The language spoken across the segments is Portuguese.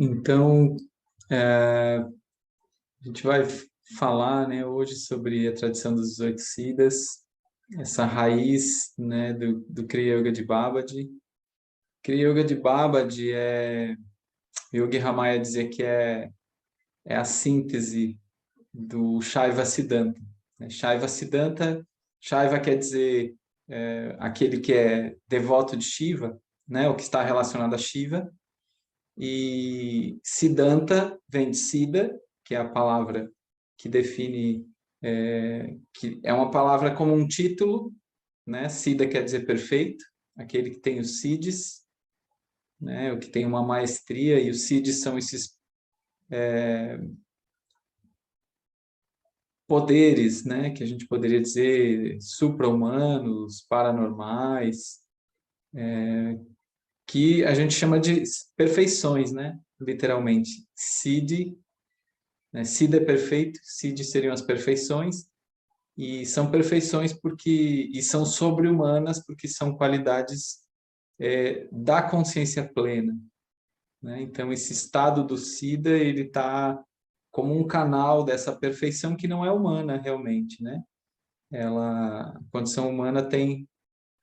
Então, a gente vai falar, né, hoje sobre a tradição dos 18 Siddhas, essa raiz, né, do Kriya Yoga de Babaji. Kriya Yoga de Babaji Yogi Ramaya dizia que é a síntese do Shaiva Siddhanta, né? Shaiva Siddhanta, Shaiva quer dizer aquele que é devoto de Shiva, né, o que está relacionado a Shiva. E Siddhanta vem de Siddha, que é a palavra que define, que é uma palavra como um título, né? Siddha quer dizer perfeito, aquele que tem os siddhis, né? O que tem uma maestria, e os siddhis são esses poderes, né? Que a gente poderia dizer supra-humanos, paranormais, que a gente chama de perfeições, né? Literalmente. Siddhi, né? Siddha é perfeito, Siddhi seriam as perfeições, e são perfeições e são sobre-humanas porque são qualidades da consciência plena, né? Então, esse estado do Siddha, ele está como um canal dessa perfeição que não é humana realmente, né? A condição humana tem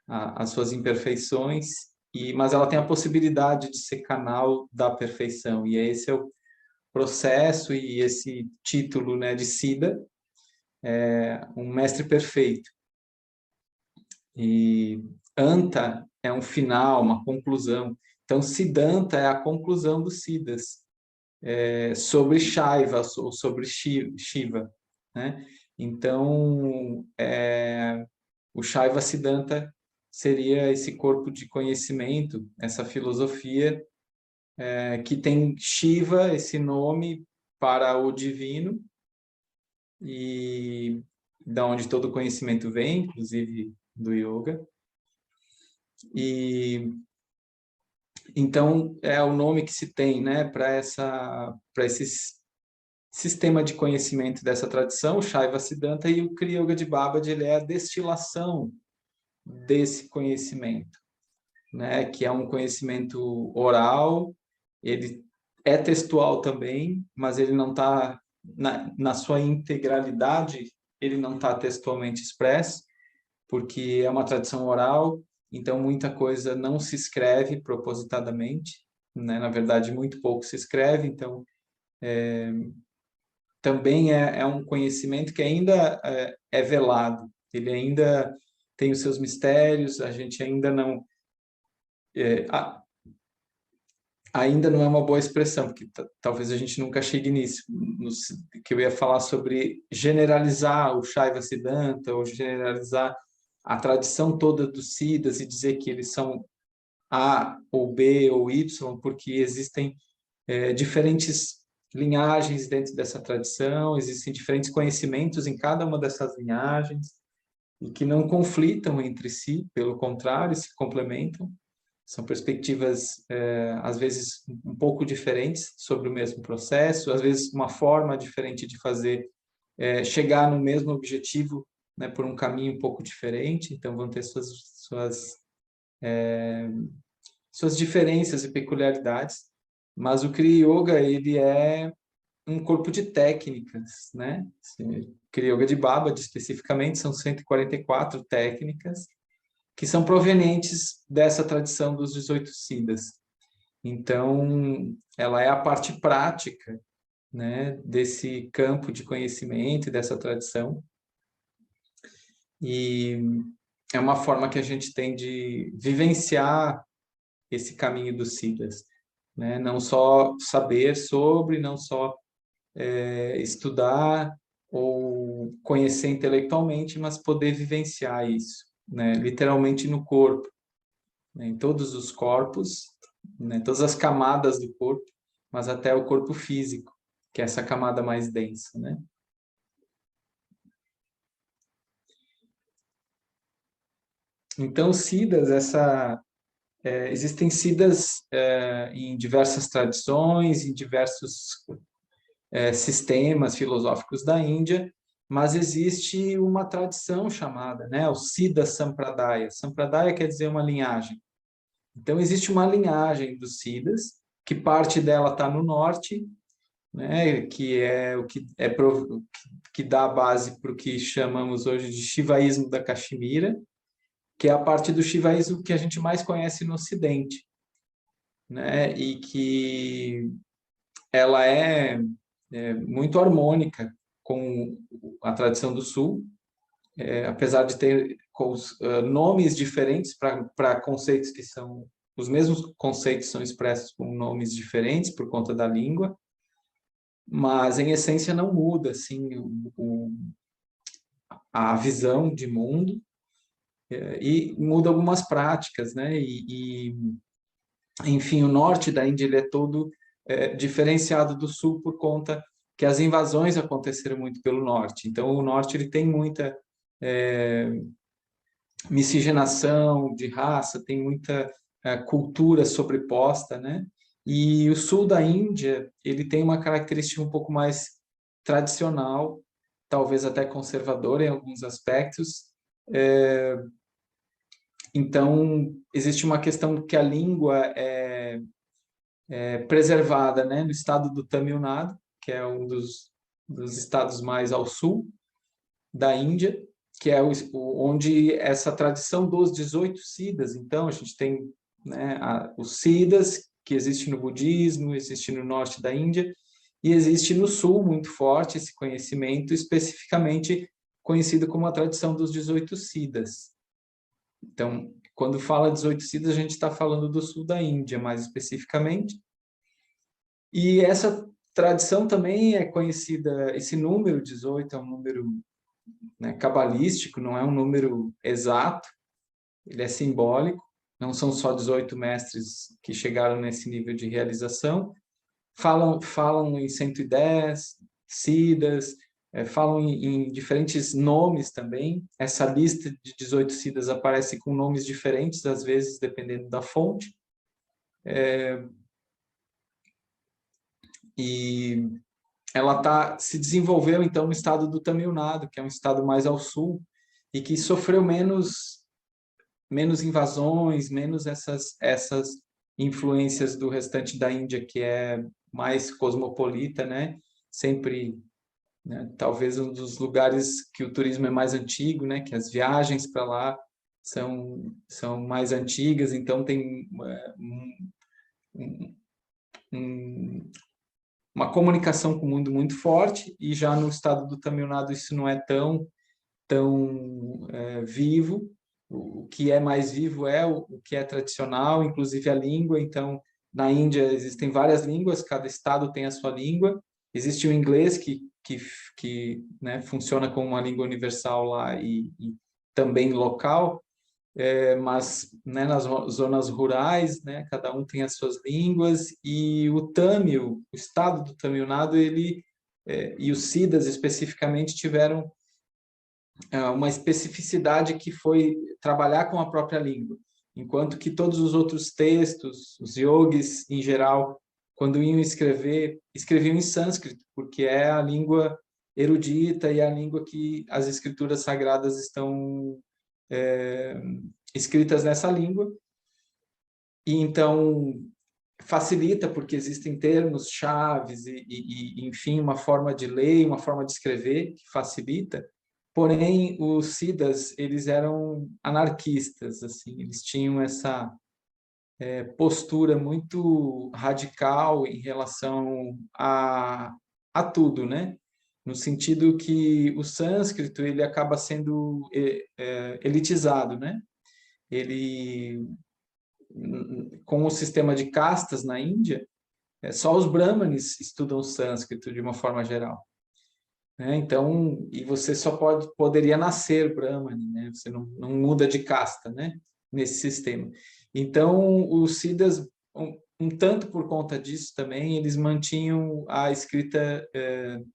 as suas imperfeições, mas ela tem a possibilidade de ser canal da perfeição, e esse é o processo e esse título, né, de Siddha, um mestre perfeito. E Anta é um final, uma conclusão. Então, Siddhanta é a conclusão dos Siddhas, sobre Shaiva, ou sobre Shiva, né? Então, o Shaiva Siddhanta seria esse corpo de conhecimento, essa filosofia, que tem Shiva, esse nome para o divino, e da onde todo conhecimento vem, inclusive do yoga. E então é o nome que se tem, né, para esse sistema de conhecimento dessa tradição, o Shaiva Siddhanta, e o Kriya Yoga de Babaji, ele é a destilação desse conhecimento, né, que é um conhecimento oral, ele é textual também, mas ele não está na sua integralidade, ele não está textualmente expresso, porque é uma tradição oral, então muita coisa não se escreve propositadamente, né? Na verdade, muito pouco se escreve, então também é um conhecimento que ainda é velado, ele ainda tem os seus mistérios, a gente ainda não... ainda não é uma boa expressão, porque talvez a gente nunca chegue nisso, que eu ia falar sobre generalizar o Shaiva Siddhanta, ou generalizar a tradição toda dos Siddhas e dizer que eles são A ou B ou Y, porque existem diferentes linhagens dentro dessa tradição, existem diferentes conhecimentos em cada uma dessas linhagens, e que não conflitam entre si, pelo contrário, se complementam. São perspectivas, às vezes, um pouco diferentes sobre o mesmo processo, às vezes uma forma diferente de fazer, chegar no mesmo objetivo, né, por um caminho um pouco diferente, então vão ter suas diferenças e peculiaridades, mas o Kriya Yoga, ele é um corpo de técnicas, né? Kriya Yoga de Babaji, especificamente, são 144 técnicas, que são provenientes dessa tradição dos 18 Siddhas. Então, ela é a parte prática, né, desse campo de conhecimento e dessa tradição. E é uma forma que a gente tem de vivenciar esse caminho dos Siddhas, né? Não só saber sobre, não só estudar ou conhecer intelectualmente, mas poder vivenciar isso, né? Literalmente no corpo, né? Em todos os corpos, né? Todas as camadas do corpo, mas até o corpo físico, que é essa camada mais densa, né? Então, Siddhas, existem Siddhas em diversas tradições, em diversos sistemas filosóficos da Índia, mas existe uma tradição chamada, né, o Siddha Sampradaya. Sampradaya quer dizer uma linhagem. Então, existe uma linhagem dos Siddhas, que parte dela está no norte, né, que é o que dá a base para o que chamamos hoje de Shivaísmo da Caxemira, que é a parte do Shivaísmo que a gente mais conhece no Ocidente, né, e que ela é muito harmônica com a tradição do Sul, apesar de ter nomes diferentes para conceitos que são os mesmos conceitos são expressos com nomes diferentes por conta da língua, mas em essência não muda assim a visão de mundo, e muda algumas práticas, né? Enfim, o norte da Índia ele é todo diferenciado do sul por conta que as invasões aconteceram muito pelo norte. Então, o norte ele tem muita miscigenação de raça, tem muita cultura sobreposta, né? E o sul da Índia, ele tem uma característica um pouco mais tradicional, talvez até conservadora em alguns aspectos. Então, existe uma questão que a língua é preservada, né? No estado do Tamil Nadu, que é um dos estados mais ao sul da Índia, que é onde essa tradição dos 18 Siddhas. Então, a gente tem, né, os Siddhas, que existe no budismo, existe no norte da Índia, e existe no sul muito forte esse conhecimento, especificamente conhecido como a tradição dos 18 Siddhas. Então, quando fala 18 Siddhas, a gente está falando do sul da Índia, mais especificamente. E essa tradição também é conhecida, esse número 18 é um número, né, cabalístico, não é um número exato, ele é simbólico, não são só 18 mestres que chegaram nesse nível de realização, falam em 110 siddhas, falam em diferentes nomes também, essa lista de 18 siddhas aparece com nomes diferentes, às vezes, dependendo da fonte, e ela se desenvolveu, então, no estado do Tamil Nadu, que é um estado mais ao sul, e que sofreu menos invasões, menos essas influências do restante da Índia, que é mais cosmopolita, né? Sempre, né? Talvez um dos lugares que o turismo é mais antigo, né? Que as viagens para lá são mais antigas, então tem uma comunicação com o mundo muito forte, e já no estado do Tamil Nadu isso não é tão vivo. O que é mais vivo é o que é tradicional, inclusive a língua. Então, na Índia existem várias línguas, cada estado tem a sua língua. Existe o inglês que né, funciona como uma língua universal lá e também local, mas né, nas zonas rurais, né, cada um tem as suas línguas, e o Tamil, o estado do Tamil Nadu, ele e os Siddhas especificamente tiveram uma especificidade que foi trabalhar com a própria língua, enquanto que todos os outros textos, os yogis em geral, quando iam escrever, escreviam em sânscrito, porque é a língua erudita e a língua que as escrituras sagradas estão escritas nessa língua. E então facilita, porque existem termos chaves enfim, uma forma de ler, uma forma de escrever que facilita. Porém, os Siddhas, eles eram anarquistas, assim, eles tinham essa postura muito radical em relação a tudo, né? No sentido que o sânscrito ele acaba sendo elitizado, né? Ele, com o sistema de castas na Índia, só os brahmanes estudam sânscrito de uma forma geral, né? Então, e você só poderia nascer brahmane, né? Você não muda de casta, né? Nesse sistema. Então, os Siddhas, um tanto por conta disso também, eles mantinham a escrita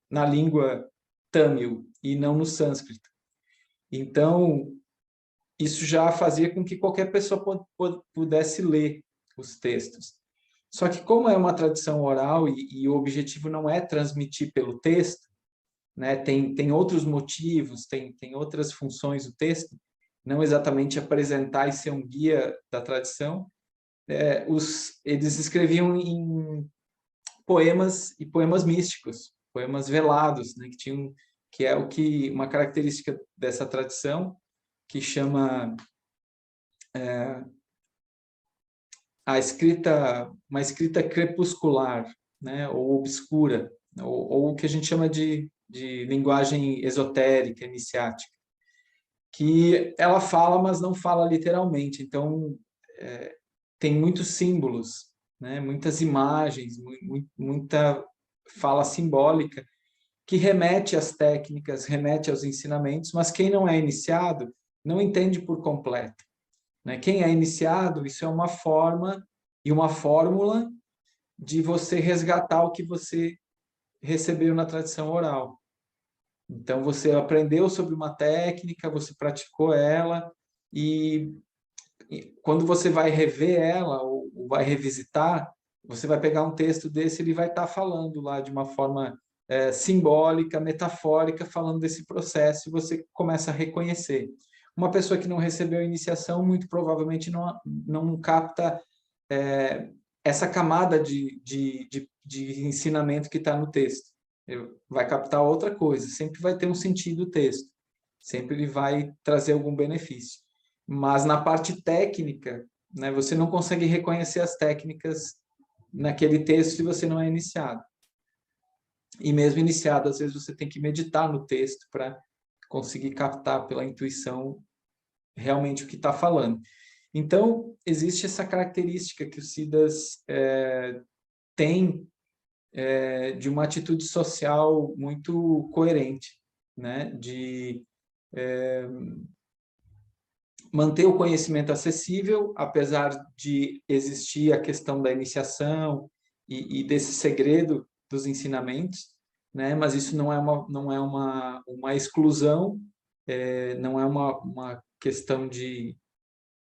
na língua tâmil e não no sânscrito. Então, isso já fazia com que qualquer pessoa pudesse ler os textos. Só que como é uma tradição oral e o objetivo não é transmitir pelo texto, né, tem outros motivos, tem outras funções do texto, não exatamente apresentar e ser um guia da tradição, eles escreviam em poemas e poemas místicos, poemas velados, né, que é uma característica dessa tradição que chama uma escrita crepuscular, né, ou obscura, ou o que a gente chama de linguagem esotérica, iniciática, que ela fala, mas não fala literalmente. Então, tem muitos símbolos, né, muitas imagens, muita fala simbólica, que remete às técnicas, remete aos ensinamentos, mas quem não é iniciado não entende por completo, né? Quem é iniciado, isso é uma forma e uma fórmula de você resgatar o que você recebeu na tradição oral. Então, você aprendeu sobre uma técnica, você praticou ela, e quando você vai rever ela, ou vai revisitar, você vai pegar um texto desse, ele vai estar falando lá de uma forma simbólica, metafórica, falando desse processo, e você começa a reconhecer. Uma pessoa que não recebeu iniciação, muito provavelmente não capta essa camada de ensinamento que está no texto. Ele vai captar outra coisa, sempre vai ter um sentido o texto, sempre ele vai trazer algum benefício. Mas na parte técnica, né, você não consegue reconhecer as técnicas naquele texto se você não é iniciado. E mesmo iniciado, às vezes você tem que meditar no texto para conseguir captar pela intuição realmente o que está falando. Então, existe essa característica que o Siddhas tem de uma atitude social muito coerente, né? De manter o conhecimento acessível, apesar de existir a questão da iniciação e desse segredo dos ensinamentos, né? Mas isso não é uma exclusão, não é uma questão de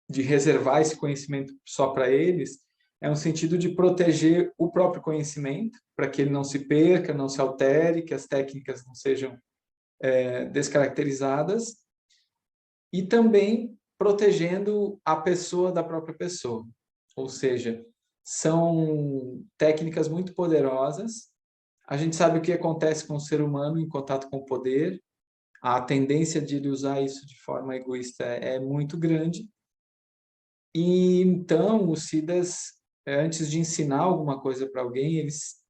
reservar esse conhecimento só para eles, é um sentido de proteger o próprio conhecimento, para que ele não se perca, não se altere, que as técnicas não sejam descaracterizadas, e também protegendo a pessoa da própria pessoa. Ou seja, são técnicas muito poderosas. A gente sabe o que acontece com o ser humano em contato com o poder, a tendência de ele usar isso de forma egoísta é muito grande. E então, os Siddhas, antes de ensinar alguma coisa para alguém, eles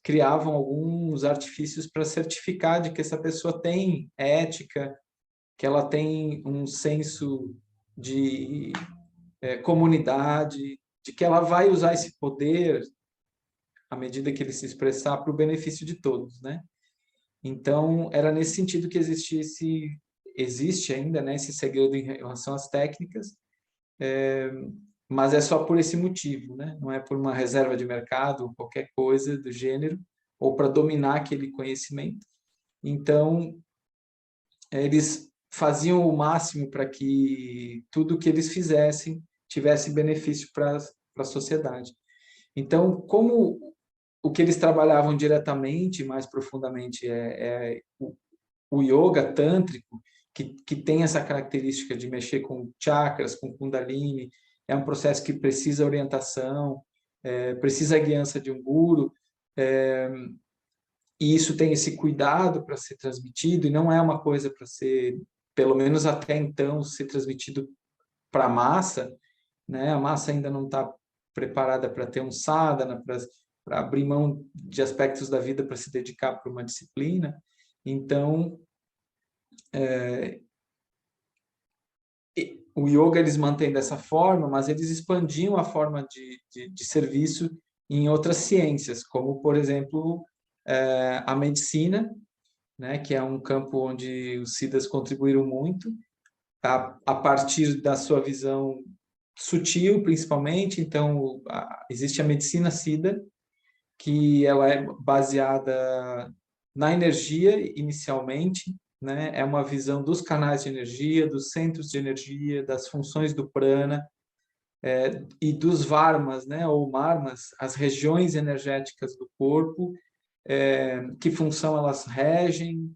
criavam alguns artifícios para certificar de que essa pessoa tem ética, que ela tem um senso de comunidade, de que ela vai usar esse poder, à medida que ele se expressar, para o benefício de todos, né? Então, era nesse sentido que existe ainda, né, esse segredo em relação às técnicas, mas é só por esse motivo, né? Não é por uma reserva de mercado ou qualquer coisa do gênero, ou para dominar aquele conhecimento. Então, eles faziam o máximo para que tudo que eles fizessem tivesse benefício para a sociedade. Então, como o que eles trabalhavam diretamente, mais profundamente, é o yoga tântrico, que tem essa característica de mexer com chakras, com kundalini, é um processo que precisa orientação, precisa a guiança de um guru, e isso tem esse cuidado para ser transmitido, e não é uma coisa para ser, pelo menos até então, ser transmitido para a massa, né? A massa ainda não está preparada para ter um sadhana, para abrir mão de aspectos da vida para se dedicar para uma disciplina. Então, o yoga eles mantêm dessa forma, mas eles expandiam a forma de serviço em outras ciências, como, por exemplo, a medicina, né, que é um campo onde os Siddhas contribuíram muito, a partir da sua visão sutil, principalmente. Então, existe a medicina Siddha, que ela é baseada na energia inicialmente, né? É uma visão dos canais de energia, dos centros de energia, das funções do prana, e dos varmas, né? Ou marmas, as regiões energéticas do corpo, que função elas regem,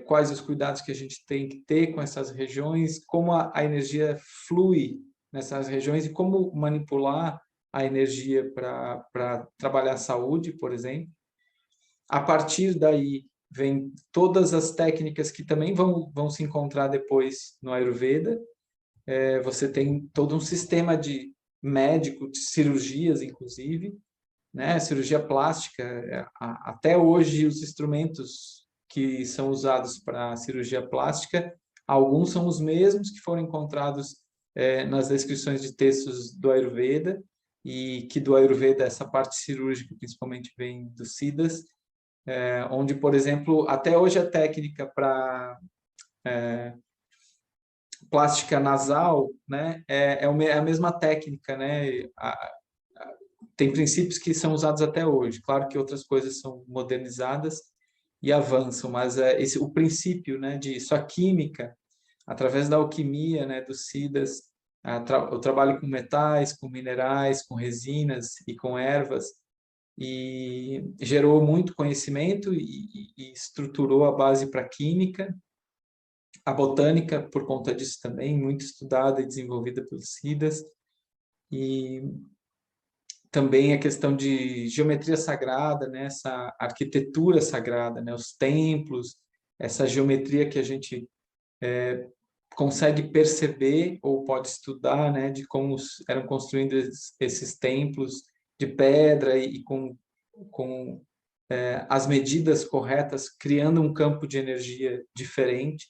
quais os cuidados que a gente tem que ter com essas regiões, como a energia flui nessas regiões e como manipular a energia para trabalhar a saúde, por exemplo. A partir daí, vem todas as técnicas que também vão se encontrar depois no Ayurveda. Você tem todo um sistema de médico, de cirurgias, inclusive, né? Cirurgia plástica. Até hoje, os instrumentos que são usados para cirurgia plástica, alguns são os mesmos que foram encontrados nas descrições de textos do Ayurveda, e que do Ayurveda, essa parte cirúrgica, principalmente, vem dos Siddhas, onde, por exemplo, até hoje a técnica para plástica nasal, né, é a mesma técnica, né? Tem princípios que são usados até hoje. Claro que outras coisas são modernizadas e avançam, mas o princípio, né, disso, a química, através da alquimia, né, dos Siddhas, o trabalho com metais, com minerais, com resinas e com ervas, e gerou muito conhecimento e estruturou a base para a química. A botânica, por conta disso também, muito estudada e desenvolvida pelos Siddhas, e também a questão de geometria sagrada, né? Essa arquitetura sagrada, né? Os templos, essa geometria que a gente consegue perceber ou pode estudar, né? De como eram construídos esses templos de pedra e com as medidas corretas, criando um campo de energia diferente.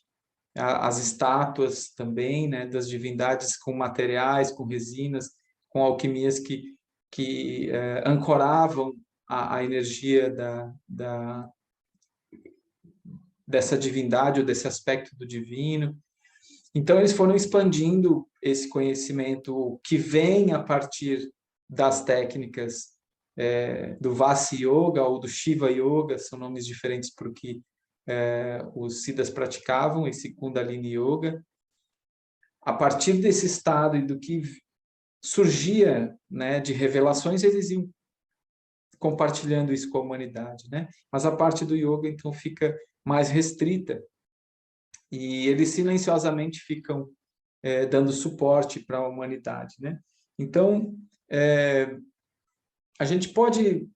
As estátuas também, né, das divindades com materiais, com resinas, com alquimias que ancoravam a energia dessa divindade ou desse aspecto do divino. Então, eles foram expandindo esse conhecimento que vem a partir das técnicas do Vasa Yoga ou do Shiva Yoga, são nomes diferentes porque os Siddhas praticavam esse Kundalini Yoga. A partir desse estado e do que surgia, né, de revelações, eles iam compartilhando isso com a humanidade, né? Mas a parte do yoga, então, fica mais restrita. E eles silenciosamente ficam dando suporte para a humanidade, né? Então, a gente pode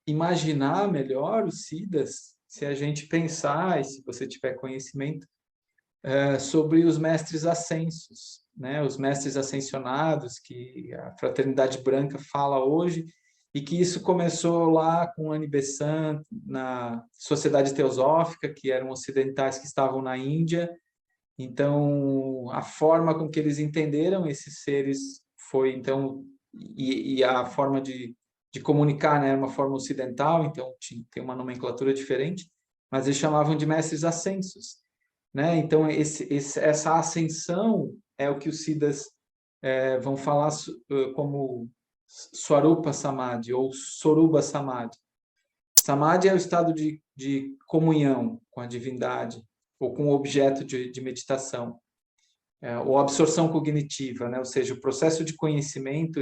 imaginar melhor os Siddhas se a gente pensar, e se você tiver conhecimento, sobre os mestres ascensos, né? Os mestres ascensionados, que a Fraternidade Branca fala hoje, e que isso começou lá com Annie Besant, na Sociedade Teosófica, que eram ocidentais que estavam na Índia. Então, a forma com que eles entenderam esses seres foi, então, e a forma de comunicar, né, era uma forma ocidental, então tem uma nomenclatura diferente, mas eles chamavam de mestres ascensos, né? Então, essa ascensão é o que os Siddhas vão falar como Swarupa Samadhi ou Sorupa Samadhi. Samadhi é o estado de comunhão com a divindade ou com o objeto de meditação, ou absorção cognitiva, né? Ou seja, o processo de conhecimento,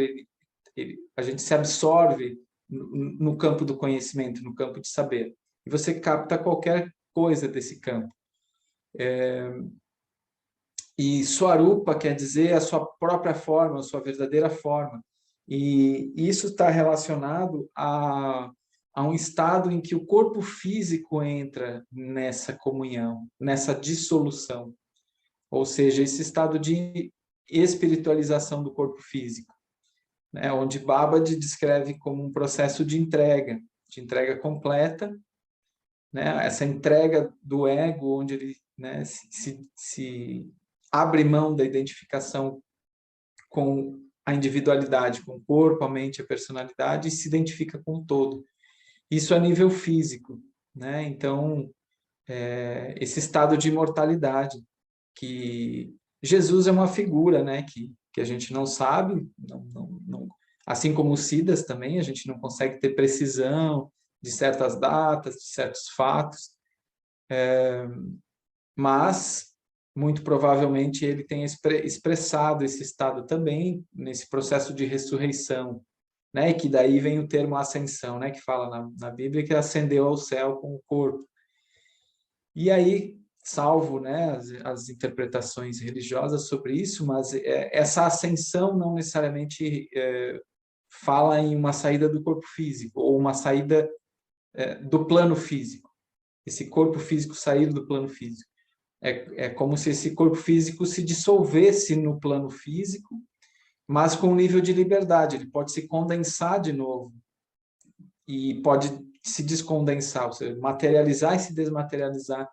a gente se absorve no campo do conhecimento, no campo de saber, e você capta qualquer coisa desse campo. E Swarupa quer dizer a sua própria forma, a sua verdadeira forma. E isso está relacionado a um estado em que o corpo físico entra nessa comunhão, nessa dissolução. Ou seja, esse estado de espiritualização do corpo físico, né? Onde Babaji descreve como um processo de entrega completa, né? Essa entrega do ego, onde ele, né, se abre mão da identificação com a individualidade, com o corpo, a mente, a personalidade, e se identifica com o todo. Isso a nível físico, né? Então, esse estado de imortalidade, que Jesus é uma figura, né? Que a gente não sabe, assim como os Siddhas também, a gente não consegue ter precisão de certas datas, de certos fatos, mas muito provavelmente ele tem expressado esse estado também nesse processo de ressurreição, né? E que daí vem o termo ascensão, né? Que fala na Bíblia que ascendeu ao céu com o corpo. E aí, salvo, né, as interpretações religiosas sobre isso, mas essa ascensão não necessariamente fala em uma saída do corpo físico, ou uma saída do plano físico. Esse corpo físico sair do plano físico. É como se esse corpo físico se dissolvesse no plano físico, mas com um nível de liberdade. Ele pode se condensar de novo e pode se descondensar, ou seja, materializar e se desmaterializar,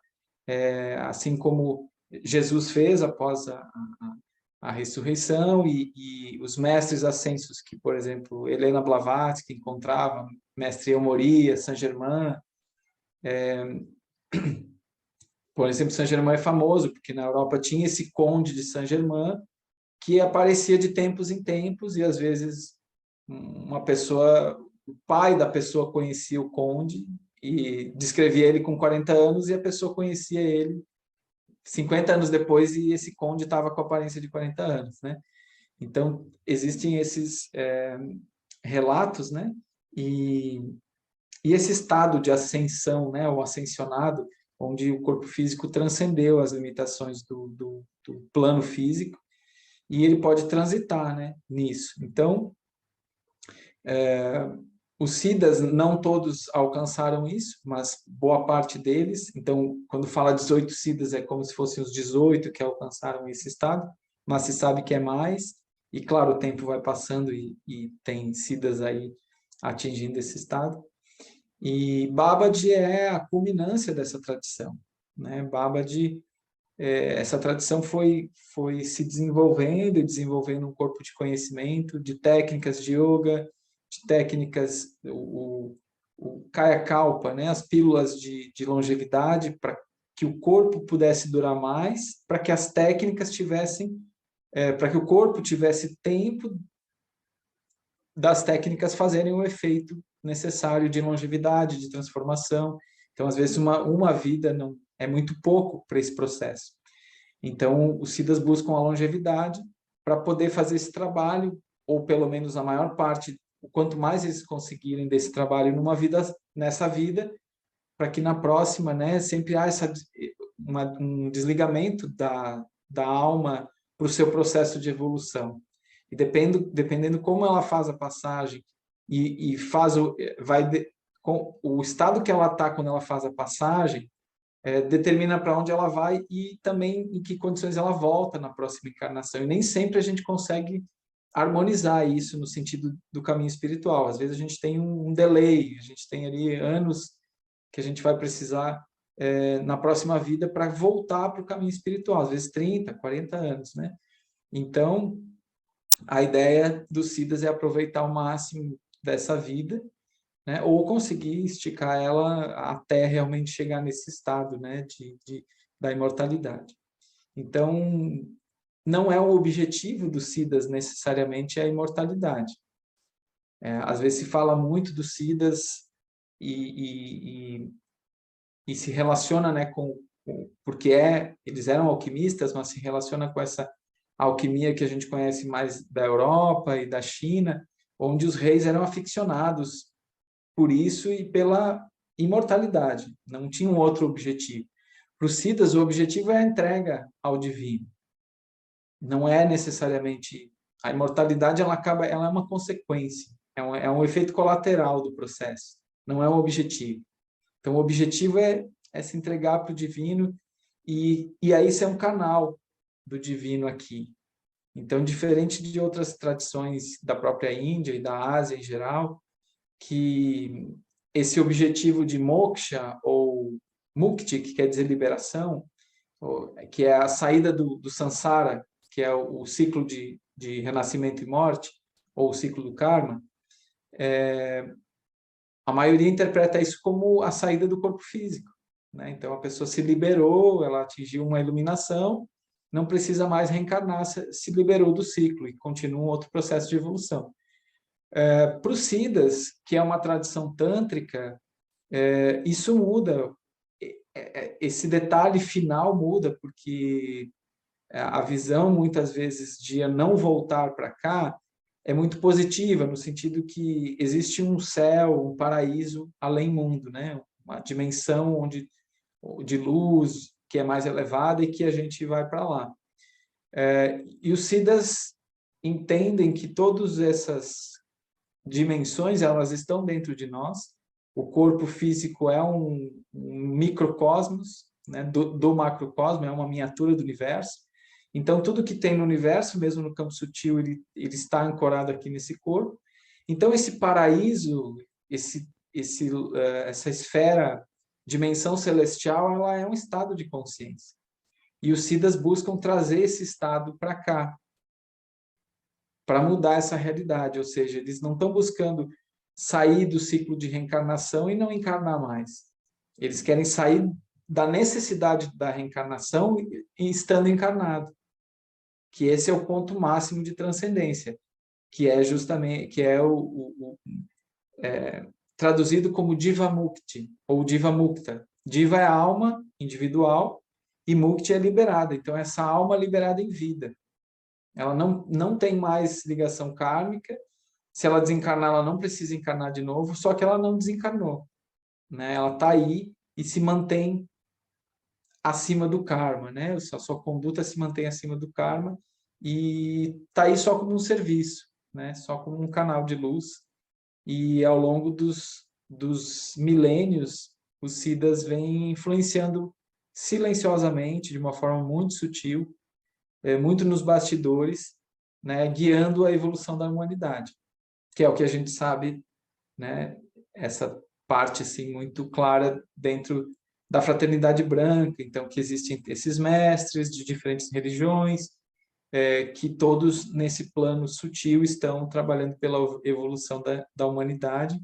assim como Jesus fez após a ressurreição e os mestres ascensos que, por exemplo, Helena Blavatsky encontrava, mestre Eumoria, Saint-Germain. Por exemplo, Saint-Germain é famoso porque na Europa tinha esse conde de Saint-Germain que aparecia de tempos em tempos e às vezes uma pessoa, o pai da pessoa conhecia o conde e descrevia ele com 40 anos e a pessoa conhecia ele 50 anos depois e esse conde estava com a aparência de 40 anos, né? Então, existem esses relatos, né? E esse estado de ascensão, né? O ascensionado, onde o corpo físico transcendeu as limitações do plano físico e ele pode transitar, né? Nisso. Então, os Siddhas, não todos alcançaram isso, mas boa parte deles. Então, quando fala 18 Siddhas, é como se fossem os 18 que alcançaram esse estado, mas se sabe que é mais. E, claro, o tempo vai passando e tem Siddhas aí atingindo esse estado. E Babaji é a culminância dessa tradição, né? Babaji, essa tradição foi se desenvolvendo e desenvolvendo um corpo de conhecimento, de técnicas de yoga, de técnicas, o Kaya Kalpa, né? As pílulas de longevidade, para que o corpo pudesse durar mais, para que as técnicas tivessem, para que o corpo tivesse tempo das técnicas fazerem o efeito necessário de longevidade, de transformação. Então, às vezes, uma vida não é muito pouco para esse processo. Então, os Siddhas buscam a longevidade para poder fazer esse trabalho, ou pelo menos a maior parte, quanto mais eles conseguirem desse trabalho nessa vida, para que na próxima, né, sempre há um desligamento da alma para o seu processo de evolução. E dependendo como ela faz a passagem e o estado que ela está quando ela faz a passagem, determina para onde ela vai e também em que condições ela volta na próxima encarnação. E nem sempre a gente consegue harmonizar isso no sentido do caminho espiritual. Às vezes a gente tem um delay, a gente tem ali anos que a gente vai precisar na próxima vida para voltar para o caminho espiritual, às vezes 30, 40 anos, né? Então, a ideia dos Siddhas é aproveitar o máximo dessa vida, né? Ou conseguir esticar ela até realmente chegar nesse estado, né? Da imortalidade. Então, não é o objetivo dos Siddhas necessariamente a imortalidade. Às vezes se fala muito dos Siddhas e se relaciona, né, porque eles eram alquimistas, mas se relaciona com essa alquimia que a gente conhece mais da Europa e da China, onde os reis eram aficionados por isso e pela imortalidade. Não tinha um outro objetivo. Para os Siddhas, o objetivo é a entrega ao divino. Não é necessariamente a imortalidade, ela é uma consequência, é um efeito colateral do processo. Não é um objetivo. Então, o objetivo é se entregar para o divino e aí ser um canal do divino aqui. Então, diferente de outras tradições da própria Índia e da Ásia em geral, que esse objetivo de moksha ou mukti, que quer dizer liberação, que é a saída do samsara, que é o ciclo de renascimento e morte, ou o ciclo do karma, a maioria interpreta isso como a saída do corpo físico, né? Então, a pessoa se liberou, ela atingiu uma iluminação, não precisa mais reencarnar, se liberou do ciclo e continua um outro processo de evolução. Para os Siddhas, que é uma tradição tântrica, isso muda, esse detalhe final muda, porque a visão, muitas vezes, de não voltar para cá é muito positiva, no sentido que existe um céu, um paraíso além mundo, né? Uma dimensão de luz que é mais elevada e que a gente vai para lá. E os Siddhas entendem que todas essas dimensões, elas estão dentro de nós. O corpo físico é um microcosmos, né, do macrocosmo, é uma miniatura do universo. Então, tudo que tem no universo, mesmo no campo sutil, ele está ancorado aqui nesse corpo. Então, esse paraíso, essa esfera, dimensão celestial, ela é um estado de consciência. E os Siddhas buscam trazer esse estado para cá, para mudar essa realidade. Ou seja, eles não estão buscando sair do ciclo de reencarnação e não encarnar mais. Eles querem sair da necessidade da reencarnação e estando encarnado. Que esse é o ponto máximo de transcendência, que é justamente traduzido como Diva Mukti ou Diva Mukta. Diva é a alma individual e Mukti é liberada. Então essa alma é liberada em vida. Ela não tem mais ligação kármica. Se ela desencarnar, ela não precisa encarnar de novo, só que ela não desencarnou, né? Ela está aí e se mantém acima do karma, né? A sua conduta se mantém acima do karma e está aí só como um serviço, né? Só como um canal de luz. E ao longo dos milênios, os Siddhas vêm influenciando silenciosamente, de uma forma muito sutil, muito nos bastidores, né? Guiando a evolução da humanidade, que é o que a gente sabe, né? Essa parte assim muito clara dentro da fraternidade branca, então que existem esses mestres de diferentes religiões, que todos nesse plano sutil estão trabalhando pela evolução da humanidade,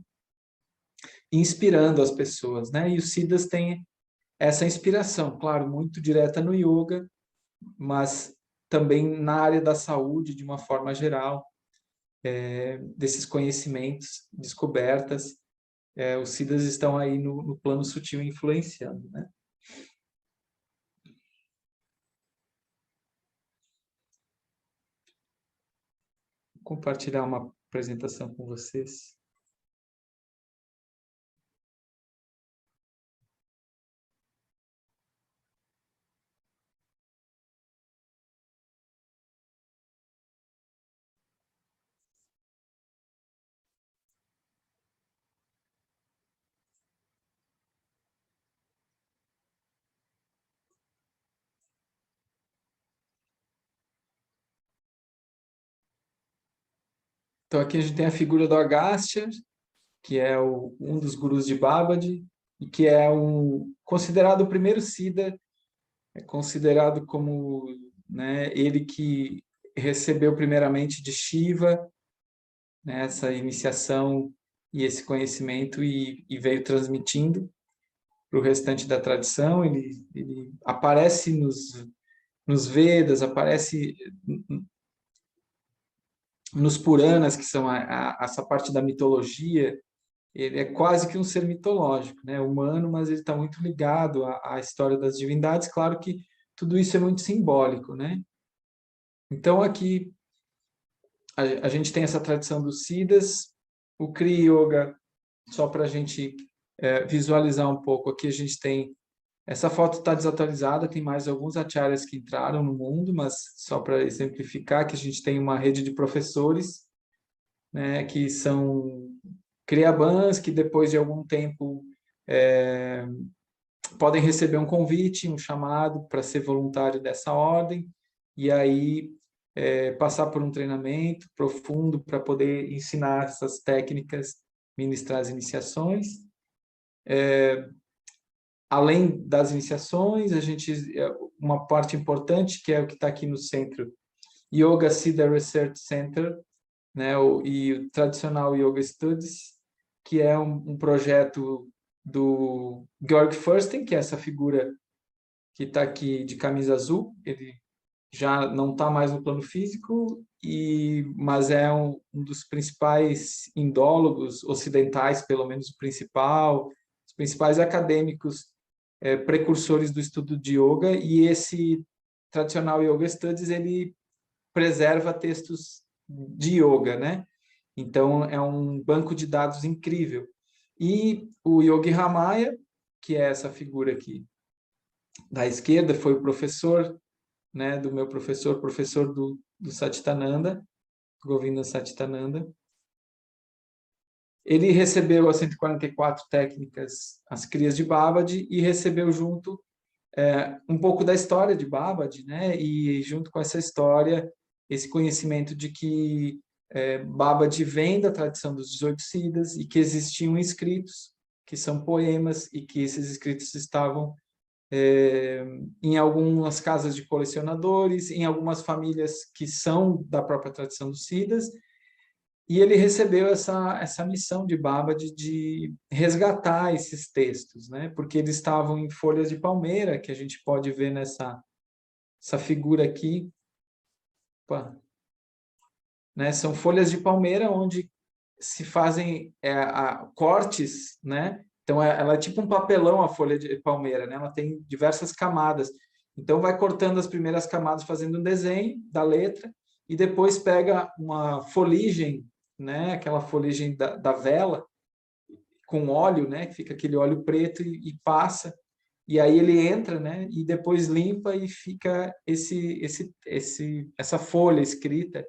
inspirando as pessoas, né? E os Siddhas têm essa inspiração, claro, muito direta no yoga, mas também na área da saúde de uma forma geral, desses conhecimentos, descobertas, os Siddhas estão aí no plano sutil influenciando, né? Vou compartilhar uma apresentação com vocês. Então aqui a gente tem a figura do Agastya, que é um dos gurus de Babaji, e que é considerado o primeiro Siddha, é considerado como, né, ele que recebeu primeiramente de Shiva, né, essa iniciação e esse conhecimento e veio transmitindo para o restante da tradição. Ele aparece nos Vedas, aparece nos Puranas, que são essa parte da mitologia. Ele é quase que um ser mitológico, né? Humano, mas ele está muito ligado à história das divindades. Claro que tudo isso é muito simbólico, né? Então, aqui a gente tem essa tradição dos Siddhas, o Kriya Yoga, só para a gente visualizar um pouco. Aqui a gente tem, essa foto está desatualizada, tem mais alguns acharyas que entraram no mundo, mas só para exemplificar que a gente tem uma rede de professores, né, que são Kriyabans, que depois de algum tempo podem receber um convite, um chamado para ser voluntário dessa ordem, e aí passar por um treinamento profundo para poder ensinar essas técnicas, ministrar as iniciações. Além das iniciações, uma parte importante, que é o que está aqui no centro, Yoga Siddha Research Center, né, e o tradicional Yoga Studies, que é um projeto do Georg Fursten, que é essa figura que está aqui de camisa azul. Ele já não está mais no plano físico, mas é um dos principais indólogos ocidentais, pelo menos o principal, os principais acadêmicos precursores do estudo de yoga, e esse tradicional Yoga Studies, ele preserva textos de yoga, né? Então, é um banco de dados incrível. E o Yogi Ramaya, que é essa figura aqui da esquerda, foi o professor, né, do meu professor do Satchitananda, Govinda Satchitananda. Ele recebeu as 144 técnicas, as crias de Babbage, e recebeu junto um pouco da história de Babbage, né? E junto com essa história, esse conhecimento de que Babbage vem da tradição dos 18 Siddhas e que existiam escritos, que são poemas, e que esses escritos estavam em algumas casas de colecionadores, em algumas famílias que são da própria tradição dos Siddhas, e ele recebeu essa missão de Babbage de resgatar esses textos, né? Porque eles estavam em folhas de palmeira, que a gente pode ver essa figura aqui. Opa, né? São folhas de palmeira onde se fazem cortes, né? Então, ela é tipo um papelão, a folha de palmeira, né? Ela tem diversas camadas. Então, vai cortando as primeiras camadas, fazendo um desenho da letra, e depois pega uma foligem, né? Aquela foligem da vela, com óleo, né? Que fica aquele óleo preto e passa. E aí ele entra, né? E depois limpa e fica essa folha escrita.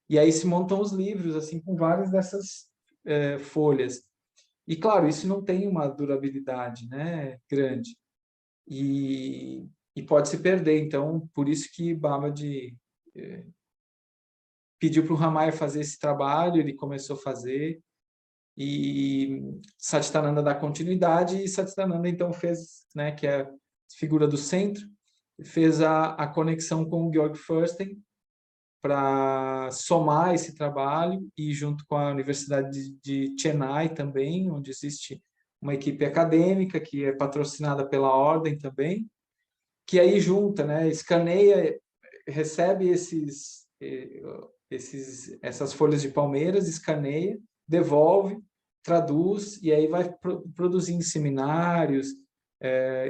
E aí se montam os livros, assim, com várias dessas folhas. E, claro, isso não tem uma durabilidade, né, grande. E pode se perder. Então, por isso que Babbage pediu para o Ramaya fazer esse trabalho, ele começou a fazer, e Satchitananda dá continuidade, e Satchitananda, então, fez, né, que é a figura do centro, fez a conexão com o Georg Fursten, para somar esse trabalho, e junto com a Universidade de Chennai também, onde existe uma equipe acadêmica que é patrocinada pela ordem também, que aí junta, né, escaneia, recebe essas folhas de palmeiras, escaneia, devolve, traduz, e aí vai produzindo seminários,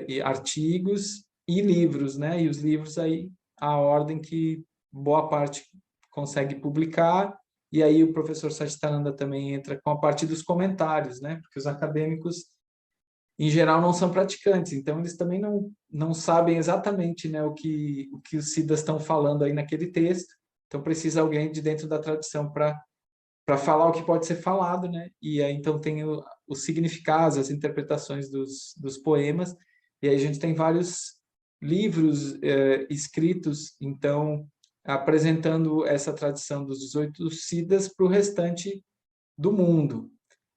e artigos e livros, né? E os livros aí, a ordem que boa parte consegue publicar, e aí o professor Satchitananda também entra com a parte dos comentários, né? Porque os acadêmicos, em geral, não são praticantes, então eles também não sabem exatamente, né, o que os siddhas estão falando aí naquele texto, então precisa alguém de dentro da tradição para falar o que pode ser falado, né? E aí então tem os significados, as interpretações dos poemas, e aí a gente tem vários livros escritos, então, apresentando essa tradição dos 18 Siddhas para o restante do mundo,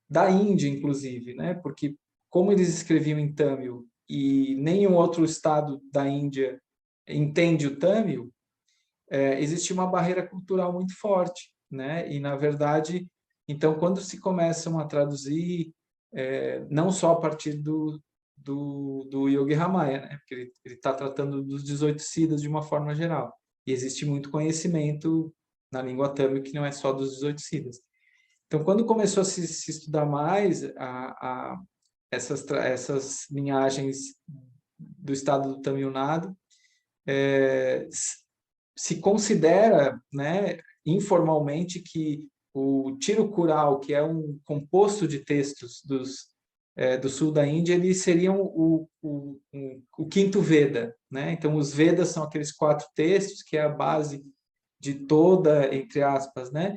da Índia, inclusive, né? Porque como eles escreviam em Tâmil e nenhum outro estado da Índia entende o Tâmil, existe uma barreira cultural muito forte, né? E, na verdade, então, quando se começam a traduzir, não só a partir do Yogi Ramaya, né? Porque ele está tratando dos 18 Siddhas de uma forma geral. E existe muito conhecimento na língua tâmil que não é só dos 18 Siddhas. Então, quando começou a se estudar mais essas linhagens do estado do Tamil Nadu, se considera, né, informalmente, que o Tirukural, que é um composto de textos do sul da Índia, eles seriam o quinto Veda, né? Então, os Vedas são aqueles 4 textos que é a base de toda, entre aspas, né,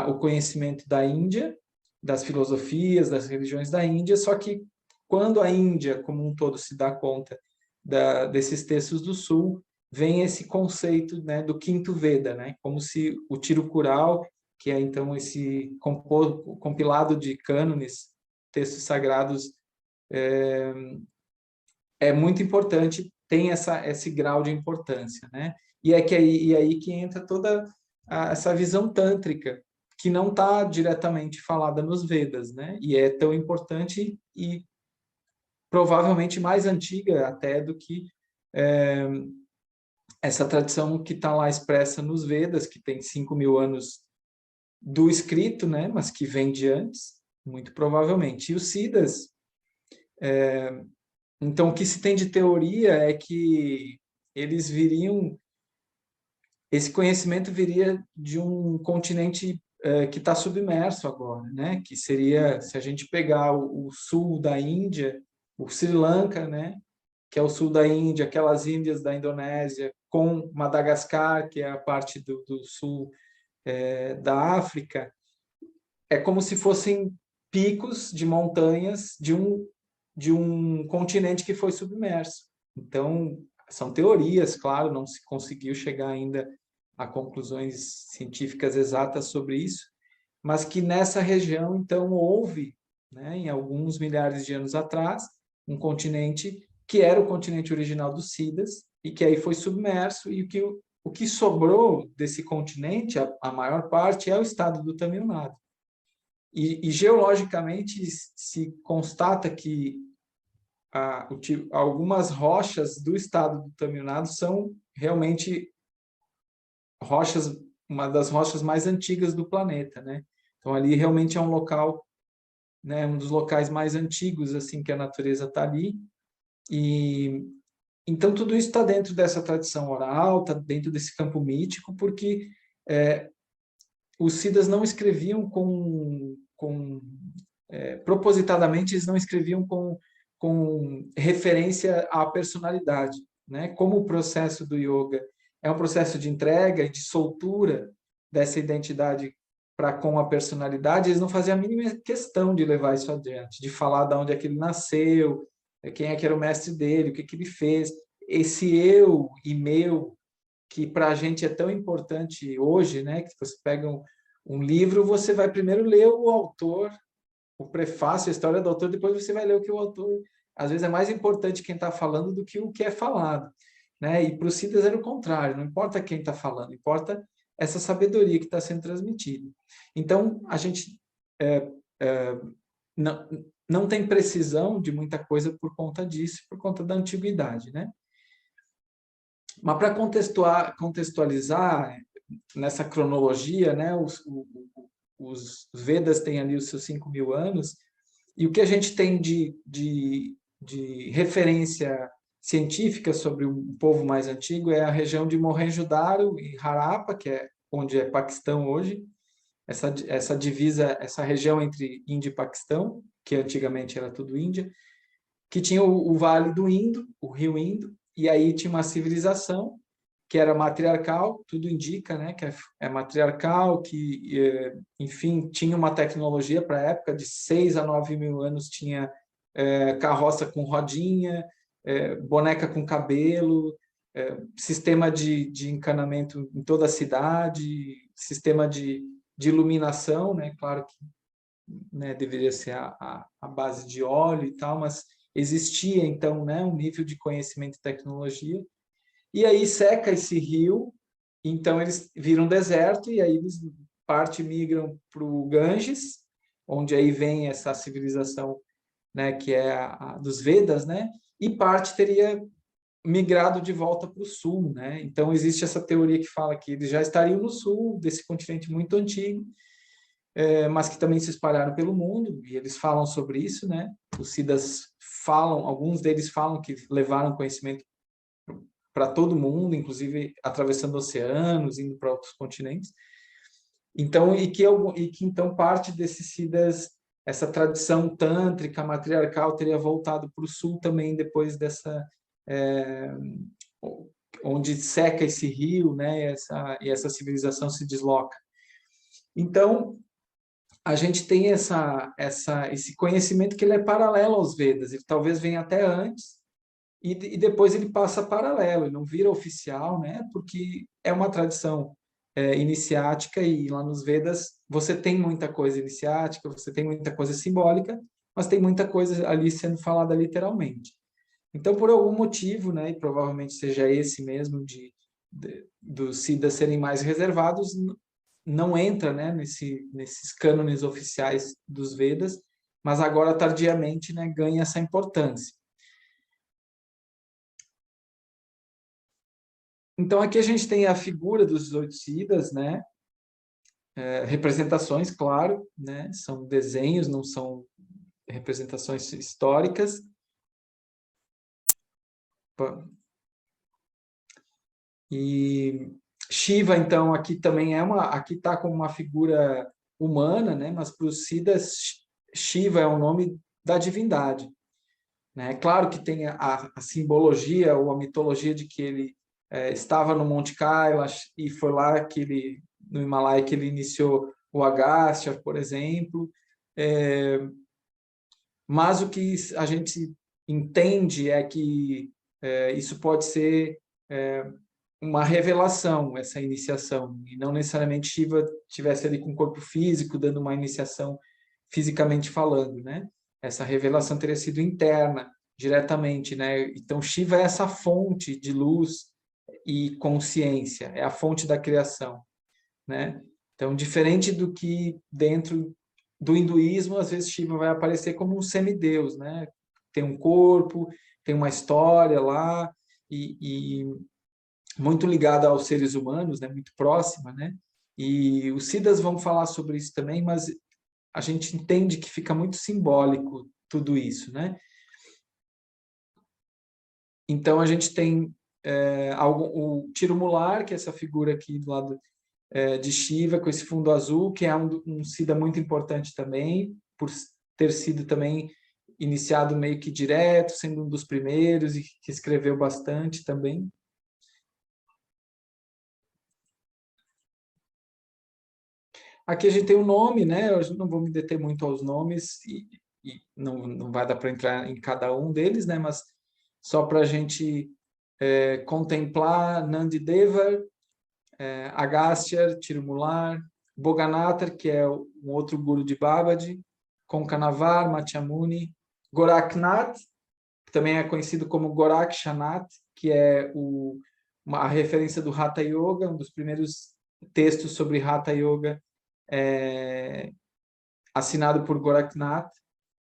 o conhecimento da Índia, das filosofias, das religiões da Índia, só que quando a Índia, como um todo, se dá conta desses textos do sul, vem esse conceito, né, do quinto Veda, né, como se o Tirukural, que é então esse compilado de cânones, textos sagrados, é muito importante, tem esse grau de importância, né? E aí que entra toda essa visão tântrica, que não está diretamente falada nos Vedas, né? E é tão importante e provavelmente mais antiga até do que essa tradição que está lá expressa nos Vedas, que tem 5.000 anos do escrito, né? Mas que vem de antes, muito provavelmente. E os Siddhas, então, o que se tem de teoria é que eles viriam, esse conhecimento viria de um continente que está submerso agora, né? Que seria, se a gente pegar o sul da Índia, o Sri Lanka, né? Que é o sul da Índia, aquelas Índias da Indonésia, com Madagascar, que é a parte do sul da África, é como se fossem picos de montanhas de um continente que foi submerso. Então, são teorias, claro, não se conseguiu chegar ainda a conclusões científicas exatas sobre isso, mas que nessa região, então, houve, né, em alguns milhares de anos atrás, um continente que era o continente original dos Sidas, e que aí foi submerso, e o que sobrou desse continente, a maior parte, é o estado do Tamil Nadu. E geologicamente se constata que algumas rochas do estado do Tamil Nadu são realmente rochas, uma das rochas mais antigas do planeta, né? Então ali realmente é um local, né, um dos locais mais antigos assim que a natureza está ali. E então tudo isso está dentro dessa tradição oral, está dentro desse campo mítico, porque os Siddhas não escreviam propositadamente, eles não escreviam com referência à personalidade, né? Como o processo do yoga é um processo de entrega e de soltura dessa identidade para com a personalidade, eles não faziam a mínima questão de levar isso adiante, de falar de onde é que ele nasceu, quem é que era o mestre dele, o que ele fez. Esse eu e meu, que para a gente é tão importante hoje, né? Que você pega um livro, você vai primeiro ler o autor, o prefácio, a história do autor, depois você vai ler o que o autor... Às vezes é mais importante quem está falando do que o que é falado, né? E para os Siddhas era o contrário, não importa quem está falando, importa essa sabedoria que está sendo transmitida. Então, a gente não, não tem precisão de muita coisa por conta disso, por conta da antiguidade, né? Mas para contextualizar nessa cronologia, né, os Vedas têm ali os seus 5.000 anos, e o que a gente tem de referência científica sobre o povo mais antigo é a região de Mohenjo-Daro e Harappa, que é onde é Paquistão hoje, essa divisa, essa região entre Índia e Paquistão, que antigamente era tudo Índia, que tinha o Vale do Indo, o Rio Indo, e aí tinha uma civilização que era matriarcal, tudo indica, né, que é matriarcal, que, enfim, tinha uma tecnologia para a época, de 6 a 9 mil anos, tinha carroça com rodinha, boneca com cabelo, sistema de encanamento em toda a cidade, sistema de iluminação, né, claro que, né, deveria ser a base de óleo e tal, mas existia, então, né, um nível de conhecimento e tecnologia. E aí seca esse rio, então eles viram deserto, e aí eles parte migram para o Ganges, onde aí vem essa civilização, né, que é a dos Vedas, né, e parte teria migrado de volta para o sul, né? Então existe essa teoria que fala que eles já estariam no sul desse continente muito antigo, mas que também se espalharam pelo mundo, e eles falam sobre isso, né? Os Siddhas falam, alguns deles falam que levaram conhecimento para todo mundo, inclusive atravessando oceanos, indo para outros continentes. Então, e que então parte desses Siddhas, essa tradição tântrica matriarcal teria voltado para o sul também depois dessa onde seca esse rio, né? E essa civilização se desloca. Então, a gente tem esse conhecimento que ele é paralelo aos Vedas, ele talvez venha até antes, e depois ele passa paralelo, ele não vira oficial, né? Porque é uma tradição iniciática, e lá nos Vedas você tem muita coisa iniciática, você tem muita coisa simbólica, mas tem muita coisa ali sendo falada literalmente. Então, por algum motivo, né, e provavelmente seja esse mesmo, dos Siddhas serem mais reservados, não entra, né, nesses cânones oficiais dos Vedas, mas agora, tardiamente, né, ganha essa importância. Então, aqui a gente tem a figura dos 18 Siddhas, né, representações, claro, né, são desenhos, não são representações históricas. E Shiva, então, aqui também aqui está como uma figura humana, né? Mas para os Siddhas, Shiva é o nome da divindade, né? Claro que tem a simbologia ou a mitologia de que ele estava no Monte Kailash, e foi lá que no Himalaia, que ele iniciou o Agastya, por exemplo, Mas o que a gente entende é que isso pode ser uma revelação, essa iniciação, e não necessariamente Shiva estivesse ali com o corpo físico, dando uma iniciação fisicamente falando, né? Essa revelação teria sido interna, diretamente, né? Então, Shiva é essa fonte de luz e consciência, é a fonte da criação, né? Então, diferente do que dentro do hinduísmo, às vezes Shiva vai aparecer como um semideus, né? Tem um corpo, tem uma história lá, e muito ligada aos seres humanos, né? Muito próxima, né? E os Siddhas vão falar sobre isso também, mas a gente entende que fica muito simbólico tudo isso, né? Então, a gente tem o Tirumular, que é essa figura aqui do lado de Shiva, com esse fundo azul, que é um Siddha muito importante também, por ter sido também iniciado meio que direto, sendo um dos primeiros e que escreveu bastante também. Aqui a gente tem um nome, né? Eu não vou me deter muito aos nomes e não vai dar para entrar em cada um deles, né? Mas só para a gente contemplar Nandideva, Agastya, Tirumular, Boganathar, que é um outro guru de Babaji, Konkanavar, Matyamuni, Goraknath, que também é conhecido como Gorakshanath, que é uma referência do Hatha Yoga, um dos primeiros textos sobre Hatha Yoga, assinado por Goraknath,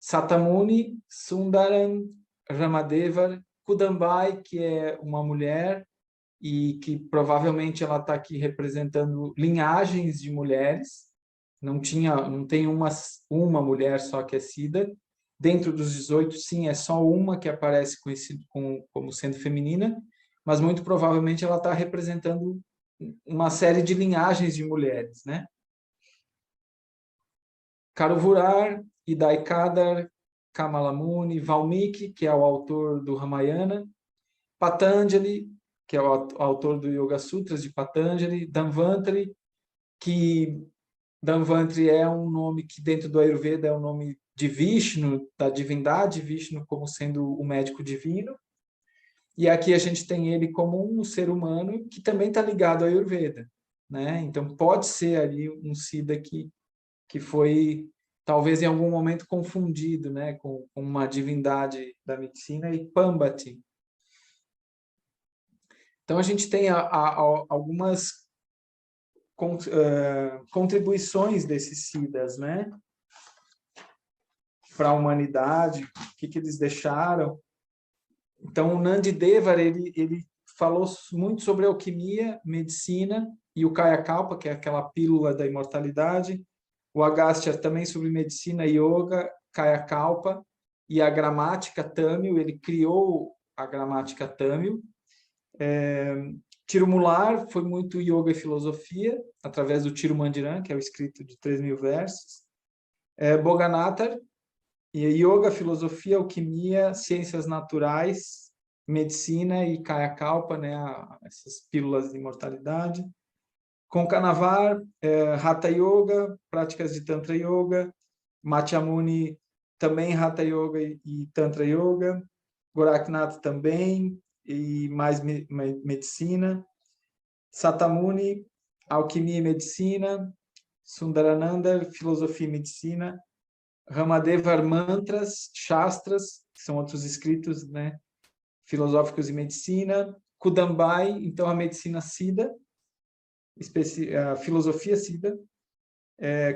Satamuni, Sundaram, Ramadevar, Kudambai, que é uma mulher e que provavelmente ela está aqui representando linhagens de mulheres. Não tem uma mulher só que é Siddha. Dentro dos 18, sim, é só uma que aparece como sendo feminina, mas muito provavelmente ela está representando uma série de linhagens de mulheres, né? Karuvurar, Idaikadar, Kamalamuni, Valmiki, que é o autor do Ramayana, Patanjali, que é o autor do Yoga Sutras de Patanjali, Dhanvantari, que Dhanvantari é um nome que dentro do Ayurveda é o nome de Vishnu, da divindade, Vishnu como sendo o médico divino. E aqui a gente tem ele como um ser humano que também está ligado ao Ayurveda, né? Então pode ser ali um Siddha que foi talvez em algum momento confundido, né, com uma divindade da medicina, e Pambati. Então a gente tem algumas contribuições desses Siddhas, né, para a humanidade, o que eles deixaram. Então o Nandideva, ele falou muito sobre alquimia, medicina e o Kayakalpa, que é aquela pílula da imortalidade. O Agastya também sobre medicina, yoga, Kayakalpa e a gramática Tamil. Ele criou a gramática Tamil. Tirumular foi muito yoga e filosofia, através do Tirumandiram, que é o escrito de 3.000 versos. Boganathar, e yoga, filosofia, alquimia, ciências naturais, medicina e Kayakalpa, né, essas pílulas de imortalidade. Konkanavar, Hatha Yoga, práticas de Tantra Yoga. Matyamuni, também Hatha Yoga e Tantra Yoga. Goraknath também, e mais medicina. Satamuni, alquimia e medicina. Sundarananda, filosofia e medicina. Ramadeva, mantras, shastras, que são outros escritos, né, filosóficos e medicina. Kudambai, então a medicina Siddha, a filosofia Siddha.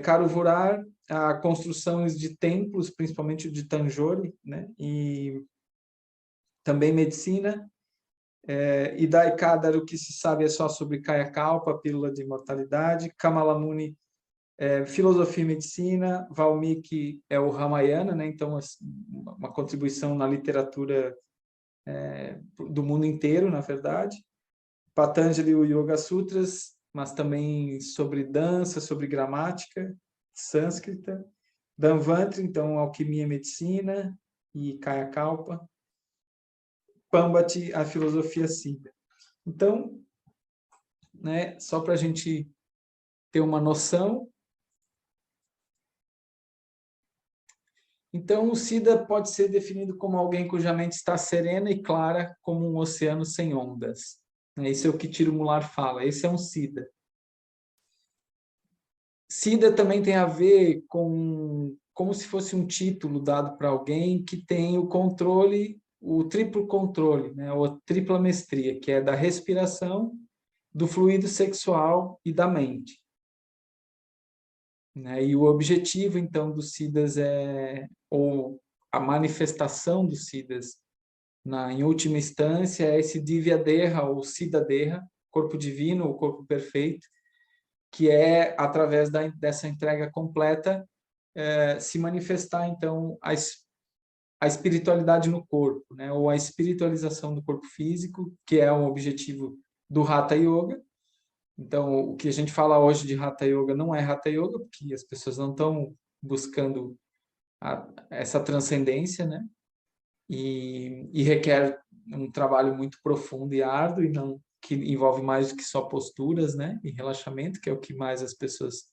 Karuvurar, a construções de templos, principalmente de Tanjore, né, e também medicina. Idaikadar, o que se sabe é só sobre Kayakalpa, pílula de imortalidade. Kamalamuni, filosofia e medicina. Valmiki é o Ramayana, né? Então uma contribuição na literatura do mundo inteiro, na verdade. Patanjali, o Yoga Sutras, mas também sobre dança, sobre gramática sânscrita. Dhanvantari, então alquimia e medicina e Kayakalpa. Pambati, a filosofia Siddha. Então, né, só para a gente ter uma noção, Então, o Siddha pode ser definido como alguém cuja mente está serena e clara como um oceano sem ondas. Isso é o que Tirumular fala, esse é um Siddha. Siddha também tem a ver com como se fosse um título dado para alguém que tem o controle, o triplo controle, né? Ou a tripla mestria, que é da respiração, do fluido sexual e da mente. Né? E o objetivo, então, dos Siddhas ou a manifestação dos Siddhas, em última instância, é esse Divya Deha, ou Siddha Deha, corpo divino, ou corpo perfeito, que é, através dessa entrega completa, se manifestar, então, a espiritualidade no corpo, né? Ou a espiritualização do corpo físico, que é um objetivo do Hatha Yoga. Então, o que a gente fala hoje de Hatha Yoga não é Hatha Yoga, porque as pessoas não estão buscando essa transcendência, né? E requer um trabalho muito profundo e árduo, e não que envolve mais do que só posturas, né? E relaxamento, que é o que mais as pessoas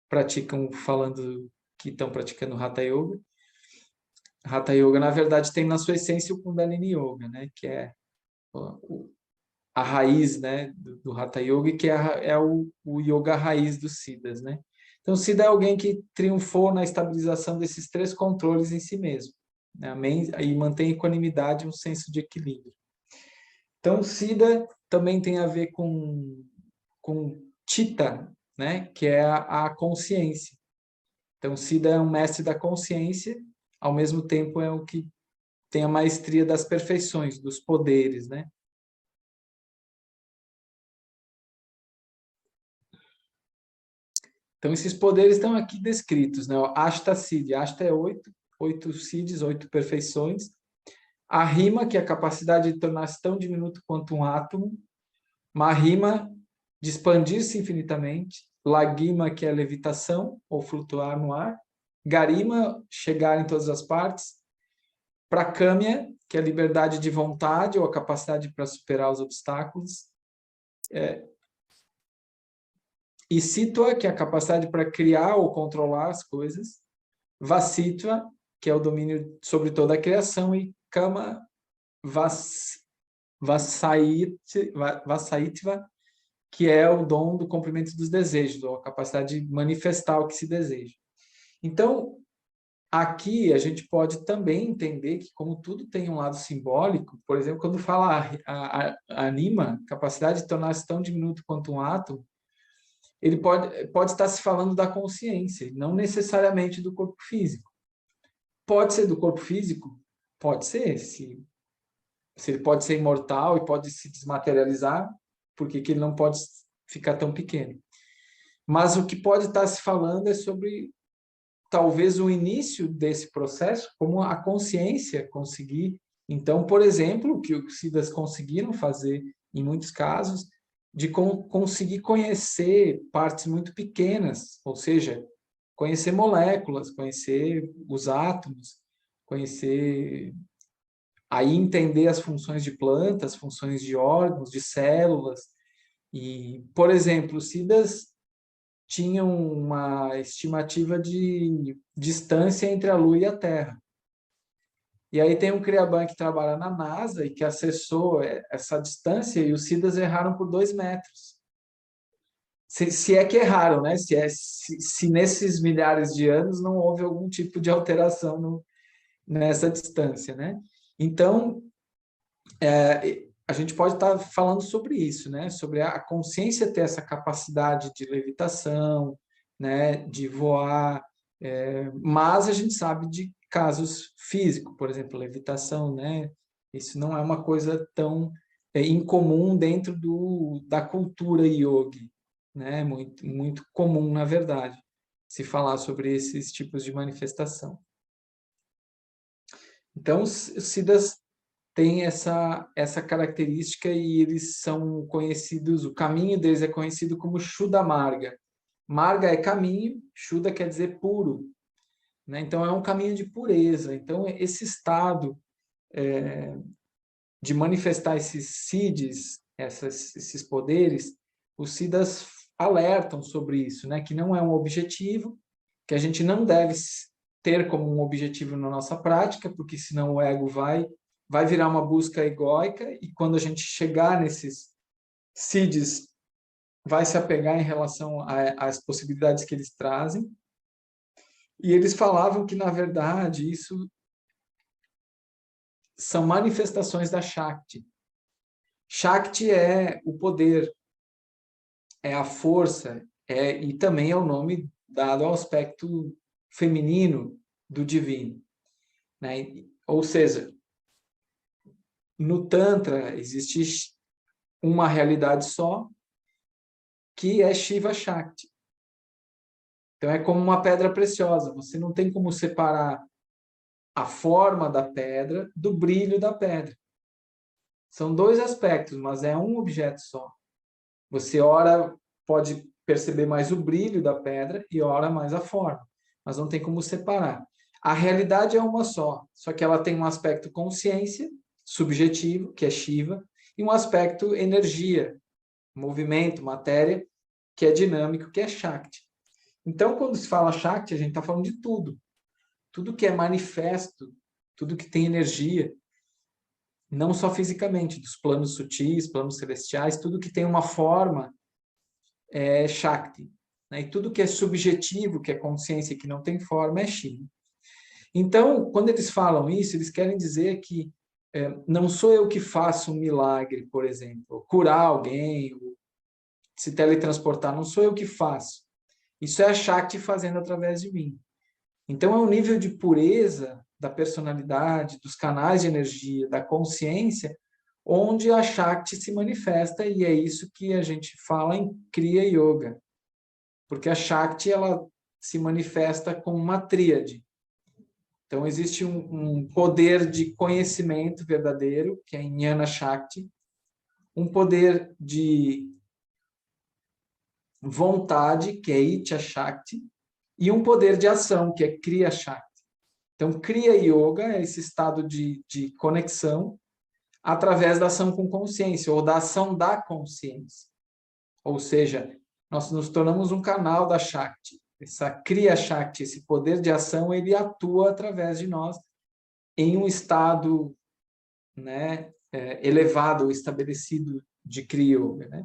praticam falando que estão praticando Hatha Yoga. Hatha Yoga, na verdade, tem na sua essência o Kundalini Yoga, né? Que é a raiz, né, do Hatha Yoga, que é o yoga raiz dos Siddhas, né? Então, Siddha é alguém que triunfou na estabilização desses três controles em si mesmo, né? E mantém equanimidade e um senso de equilíbrio. Então, Siddha também tem a ver com Chitta, né, que é a consciência. Então, Siddha é um mestre da consciência, ao mesmo tempo é o que tem a maestria das perfeições, dos poderes, né? Então, esses poderes estão aqui descritos, né? Ashta Siddhi. Ashta é oito siddhis, oito perfeições. A rima, que é a capacidade de tornar-se tão diminuto quanto um átomo. Mahima, de expandir-se infinitamente. Lagima, que é a levitação, ou flutuar no ar. Garima, chegar em todas as partes. Prakamya, que é a liberdade de vontade, ou a capacidade para superar os obstáculos. E Sitwa, que é a capacidade para criar ou controlar as coisas. Vasitva, que é o domínio sobre toda a criação, e Kama Vasaitva, que é o dom do cumprimento dos desejos, ou a capacidade de manifestar o que se deseja. Então, aqui a gente pode também entender que, como tudo tem um lado simbólico, por exemplo, quando fala a anima, capacidade de tornar-se tão diminuto quanto um átomo, ele pode estar se falando da consciência, não necessariamente do corpo físico. Pode ser do corpo físico? Pode ser. Se ele pode ser imortal e pode se desmaterializar, por que ele não pode ficar tão pequeno? Mas o que pode estar se falando é sobre, talvez, o início desse processo, como a consciência conseguir. Então, por exemplo, o que os Siddhas conseguiram fazer, em muitos casos, de conseguir conhecer partes muito pequenas, ou seja, conhecer moléculas, conhecer os átomos, conhecer, aí entender as funções de plantas, funções de órgãos, de células. E, por exemplo, os Siddhas tinham uma estimativa de distância entre a Lua e a Terra. E aí tem um Kriyaban que trabalha na NASA e que acessou essa distância, e os Siddhas erraram por 2 metros. Se é que erraram, né? Se nesses milhares de anos não houve algum tipo de alteração nessa distância, né? Então, a gente pode estar falando sobre isso, né? Sobre a consciência ter essa capacidade de levitação, né? De voar, mas a gente sabe de casos físicos, por exemplo, levitação, né? Isso não é uma coisa tão incomum dentro da cultura yogi, né? Muito, muito comum, na verdade, se falar sobre esses tipos de manifestação. Então, os Siddhas têm essa característica e eles são conhecidos, o caminho deles é conhecido como Shuddha Marga. Marga é caminho, Shuddha quer dizer puro, né? Então é um caminho de pureza. Então esse estado de manifestar esses siddhis, esses poderes, os siddhas alertam sobre isso, né? Que não é um objetivo, que a gente não deve ter como um objetivo na nossa prática, porque senão o ego vai virar uma busca egóica, e quando a gente chegar nesses seeds, vai se apegar em relação às possibilidades que eles trazem. E eles falavam que, na verdade, isso são manifestações da Shakti. Shakti é o poder, é a força, e também é o nome dado ao aspecto feminino do divino, né? Ou seja, no Tantra existe uma realidade só, que é Shiva Shakti. Então é como uma pedra preciosa, você não tem como separar a forma da pedra do brilho da pedra. São dois aspectos, mas é um objeto só. Você ora pode perceber mais o brilho da pedra e ora mais a forma, mas não tem como separar. A realidade é uma só que ela tem um aspecto consciência, subjetivo, que é Shiva, e um aspecto energia, movimento, matéria, que é dinâmico, que é Shakti. Então, quando se fala Shakti, a gente está falando de tudo. Tudo que é manifesto, tudo que tem energia, não só fisicamente, dos planos sutis, planos celestiais, tudo que tem uma forma é Shakti, né? E tudo que é subjetivo, que é consciência, que não tem forma, é Shiva. Então, quando eles falam isso, eles querem dizer que não sou eu que faço um milagre, por exemplo, curar alguém, se teletransportar, não sou eu que faço. Isso é a Shakti fazendo através de mim. Então, é um nível de pureza da personalidade, dos canais de energia, da consciência, onde a Shakti se manifesta, e é isso que a gente fala em Kriya Yoga. Porque a Shakti, ela se manifesta como uma tríade. Então, existe um poder de conhecimento verdadeiro, que é Jnana Shakti, um poder de vontade, que é Ichha Shakti, e um poder de ação, que é Kriya Shakti. Então, Kriya Yoga é esse estado de conexão através da ação com consciência, ou da ação da consciência. Ou seja, nós nos tornamos um canal da Shakti. Essa Kriya Shakti, esse poder de ação, ele atua através de nós em um estado, né, elevado ou estabelecido de Kriya Yoga, né?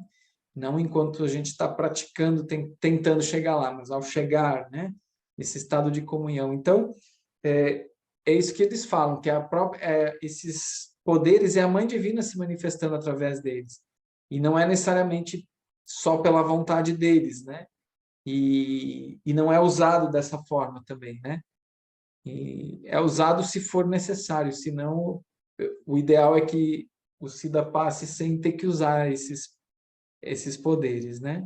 Não enquanto a gente está praticando, tentando chegar lá, mas ao chegar, né, esse estado de comunhão. Então, é isso que eles falam, que esses poderes é a Mãe Divina se manifestando através deles. E não é necessariamente só pela vontade deles, né? E não é usado dessa forma também, né? E é usado se for necessário, senão o ideal é que o Siddha passe sem ter que usar esses poderes, né?